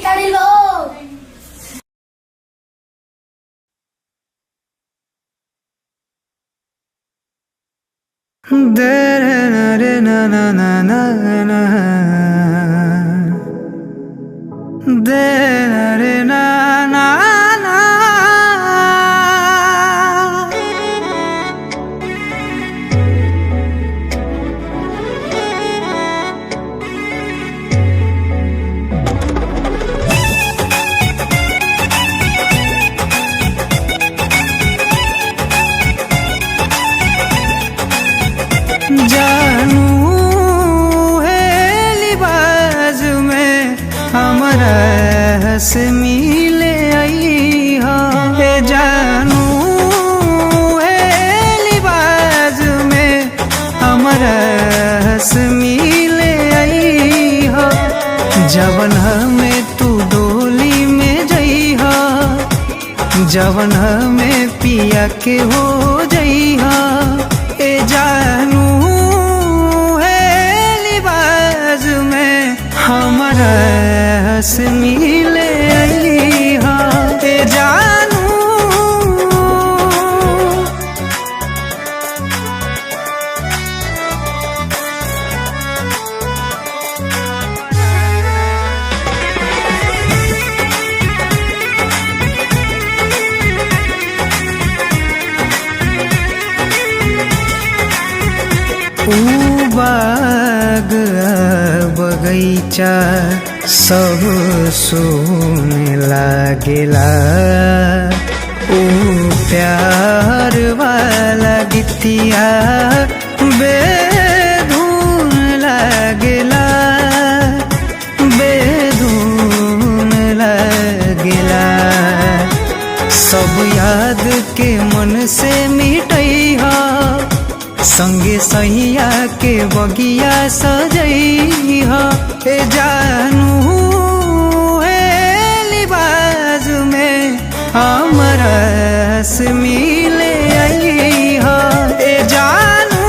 तड़िलो दे रे ना ना ना ना ना दे रे ना ना ना जानू है लिबाज में हमारा हंस मिले आई हो जानू है लिबाज में हमारा हंस मिले आई हो जवन हमें तू डोली में जई हो जवन हमें पिया के हो जई हो जानू हमारा हंस मिले आई हाँ जानू बाग बगैचा सब सोने लागेला ओ प्यार वाला गीतिया बेधुन लागेला बेधुन लागेला सब याद के मन से मिटैहा संगे सैया के बगिया सजई हो जानू है लिबाज में हमारा हंस मिले आई हो जानू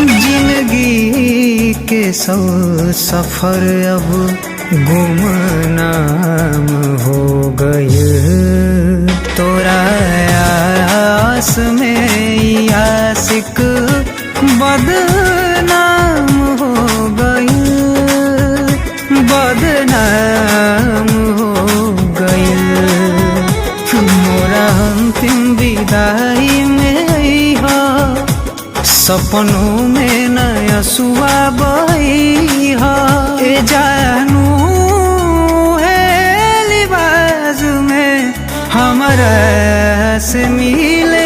जिंदगी के सौ सफर अब गुमनाम हो गए तोरा आस में आशिक बदनाम हो गए बदनाम हो गए मोरा अंतिम विदाई में हो सपनों में नया सुआ बही हो जानू है लिबाज में हमारा से मिले